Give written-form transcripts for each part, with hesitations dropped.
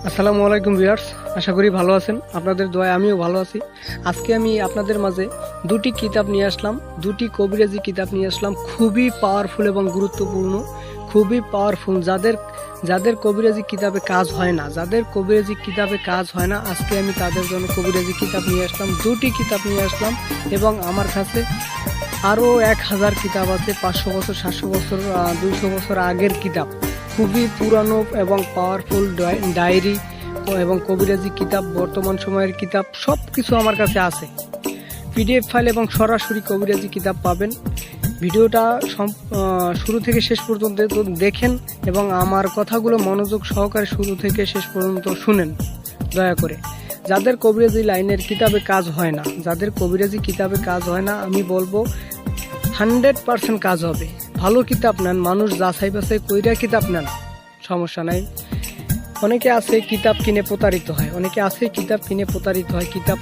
আসসালামু আলাইকুম ভিউয়ার্স, আশা করি ভালো আছেন। আপনাদের দোয়ায় আমিও ভালো আছি। আজকে আমি আপনাদের মাঝে দুটি কিতাব নিয়ে আসলাম, দুটি কবিরাজি কিতাব নিয়ে আসলাম, খুবই পাওয়ারফুল এবং গুরুত্বপূর্ণ, খুবই পাওয়ারফুল। যাদের কবিরাজি কিতাবে কাজ হয় না, আজকে আমি তাদের জন্য কবিরাজি কিতাব নিয়ে আসলাম, দুটি কিতাব নিয়ে আসলাম। এবং আমার কাছে আরও 1000 কিতাব আছে, 500 বছর, 700 বছর, 200 বছর আগের কিতাব, খুবই পুরানো এবং পাওয়ারফুল ডায়েরি এবং কবিরাজি কিতাব, বর্তমান সময়ের কিতাব, সব কিছু আমার কাছে আছে। পিডিএফ ফাইল এবং সরাসরি কবিরাজি কিতাব পাবেন। ভিডিওটা শুরু থেকে শেষ পর্যন্ত দেখেন এবং আমার কথাগুলো মনোযোগ সহকারে শুরু থেকে শেষ পর্যন্ত শুনেন দয়া করে। যাদের কবিরাজি লাইনের কিতাবে কাজ হয় না, আমি বলবো 100% কাজ হবে। ভালো কিতাব নেন, মানুষ যাচাই বাছাই কইরা কিতাব নেন, সমস্যা নাই। অনেকে আছে কিতাব কিনে প্রতারিত হয়, কিতাব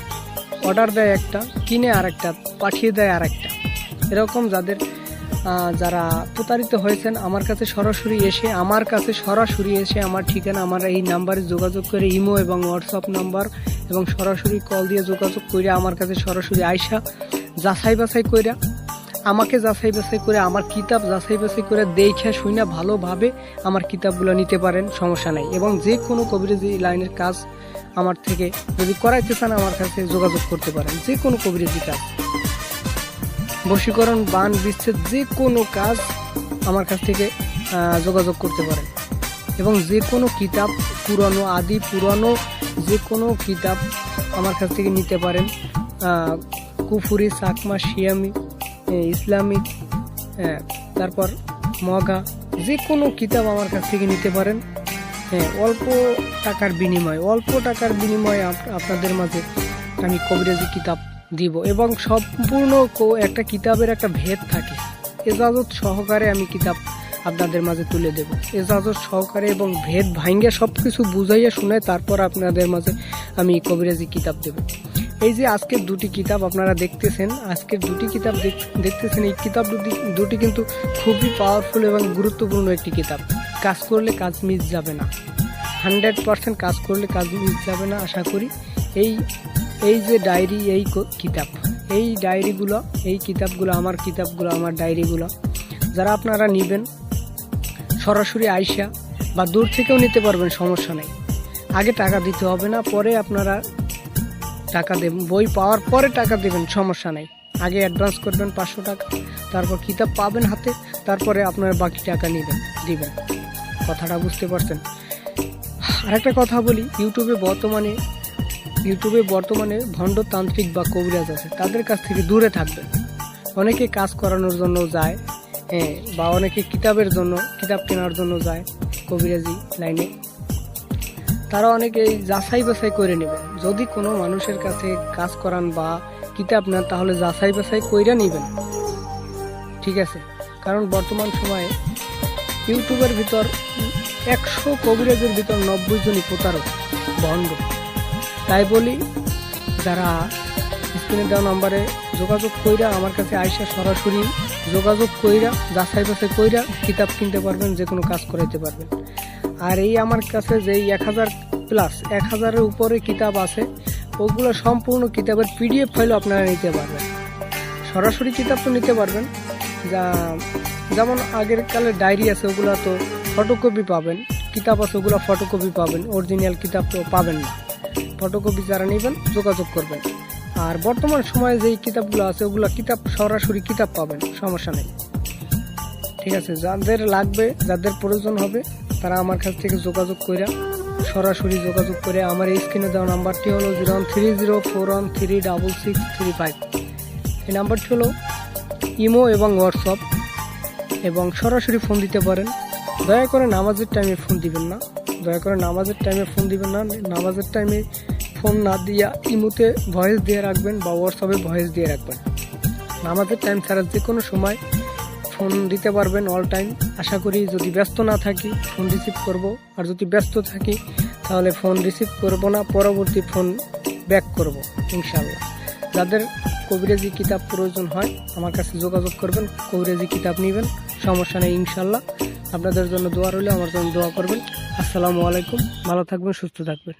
অর্ডার দেয় একটা, কিনে আরেকটা, পাঠিয়ে দেয় আরেকটা। এরকম যারা প্রতারিত হয়েছেন আমার কাছে সরাসরি এসে আমার ঠিকানা, আমার এই নাম্বারে যোগাযোগ করে, ইমো এবং হোয়াটসঅ্যাপ নাম্বার এবং সরাসরি কল দিয়ে যোগাযোগ করে আমার কাছে সরাসরি আইসা যাচাই বাছাই কইরা, আমাকে যাচাই বাছাই করে, আমার কিতাব যাচাই বাছাই করে দেখে শুনে ভালোভাবে আমার কিতাবগুলো নিতে পারেন, সমস্যা নাই। এবং যে কোনো কবিরাজি লাইনের কাজ আমার থেকে যদি করাইতে চান আমার কাছে যোগাযোগ করতে পারেন। যে কোনো কবিরাজি কাজ, বশীকরণ, বান, বিচ্ছেদ, যে কোনো কাজ আমার কাছ থেকে যোগাযোগ করতে পারেন। এবং যে কোনো কিতাব, পুরানো যে কোনো কিতাব আমার কাছ থেকে নিতে পারেন। কুফুরি, চাকমা, শিয়ামি, ইসলামিক, তারপর মগা, যে কোনো কিতাব আমার কাছ থেকে নিতে পারেন। অল্প টাকার বিনিময়ে আপনাদের মাঝে আমি কবিরাজি কিতাব দিব। এবং সম্পূর্ণ একটা কিতাবের একটা ভেদ থাকে, এজাজত সহকারে আমি কিতাব আপনাদের মাঝে তুলে দেব, এজাজত সহকারে এবং ভেদ ভাঙ্গে সব কিছু বুঝাইয়া শুনে তারপর আপনাদের মাঝে আমি কবিরাজি কিতাব দেব। এই যে আজকের দুটি কিতাব আপনারা দেখতেছেন, এই কিতাব দুটি কিন্তু খুবই পাওয়ারফুল এবং গুরুত্বপূর্ণ একটি কিতাব। কাজ করলে কাজ মিস যাবে না, 100% কাজ করলে কাজ মিস যাবে না আশা করি। এই যে ডায়েরি, এই ডায়েরিগুলো, এই কিতাবগুলো, আমার ডায়েরিগুলো যারা আপনারা নেবেন সরাসরি আইসা বা দূর থেকেও নিতে পারবেন, সমস্যা নেই। আগে টাকা দিতে হবে না, পরে আপনারা টাকা দেবেন, বই পাওয়ার পরে টাকা দেবেন, সমস্যা নেই। আগে অ্যাডভান্স করবেন 500 টাকা, তারপর কিতাব পাবেন হাতে, তারপরে আপনারা বাকি টাকা দিবেন। কথাটা বুঝতে পারছেন? আরেকটা কথা বলি, ইউটিউবে বর্তমানে ভণ্ড তান্ত্রিক বা কবিরাজ আছে, তাদের কাছ থেকে দূরে থাকবেন। অনেকে কাজ করানোর জন্য যায়, বা অনেকে কিতাব কেনার জন্য যায় কবিরাজি লাইনে। তারা অনেকে যাচাই বাছাই করে নেবেন। যদি কোনো মানুষের কাছে কাজ করান বা কিতাব নেন, তাহলে যাচাই বাছাই কইরা নেবেন, ঠিক আছে? কারণ বর্তমান সময়ে ইউটিউবের ভিতর 100 কবিরাজের ভিতর 90 জনই প্রতারক, ভণ্ড। তাই বলি, যারা স্ক্রিনে দেওয়া নাম্বারে যোগাযোগ কইরা আমার কাছে আইসা সরাসরি যোগাযোগ কইরা যাচাই বাছাই কইরা কিতাব কিনতে পারবেন, যে কোনো কাজ করাইতে পারবেন। আর এই আমার কাছে যেই 1000+ উপরে কিতাব আছে, ওগুলো সম্পূর্ণ কিতাবের পিডিএফ ফাইলও আপনারা নিতে পারবেন। সরাসরি কিতাব তো নিতে পারবেন, যেমন আগের কালের ডায়েরি আছে, ওগুলো তো ফটোকপি পাবেন, কিতাব আছে ওগুলো ফটোকপি পাবেন, অরিজিনাল কিতাব তো পাবেন না। ফটোকপি যারা নেবেন যোগাযোগ করবেন। আর বর্তমান সময়ে যেই কিতাবগুলো আছে ওগুলো সরাসরি কিতাব পাবেন, সমস্যা নেই, ঠিক আছে? যাদের লাগবে, যাদের প্রয়োজন হবে, তারা আমার কাছ থেকে সরাসরি যোগাযোগ করে, আমার এই স্ক্রিনে দেওয়া নাম্বারটি হলো 0130413665। এই নাম্বারটি হলো ইমো এবং হোয়াটসঅ্যাপ, এবং সরাসরি ফোন দিতে পারেন। দয়া করে নামাজের টাইমে ফোন দিবেন না, নামাজের টাইমে ফোন না দিয়া ইমোতে ভয়েস দিয়ে রাখবেন বা হোয়াটসঅ্যাপে ভয়েস দিয়ে রাখবেন। নামাজের টাইম ছাড়া যে কোনো সময় ফোন দিতে পারবেন, অল টাইম। আশা করি যদি ব্যস্ত না থাকি ফোন রিসিভ করব, আর যদি ব্যস্ত থাকি তাহলে ফোন রিসিভ করব না, পরবর্তী ফোন ব্যাক করব ইনশাআল্লাহ। যাদের কবিরাজি কিতাব প্রয়োজন হয় আমার কাছে যোগাযোগ করবেন, কবিরাজি কিতাব নেবেন, সমস্যা নেই ইনশাআল্লাহ। আপনাদের জন্য দোয়া রইলে, আমার জন্য দোয়া করবেন। আসসালামু আলাইকুম, ভালো থাকবেন, সুস্থ থাকবেন।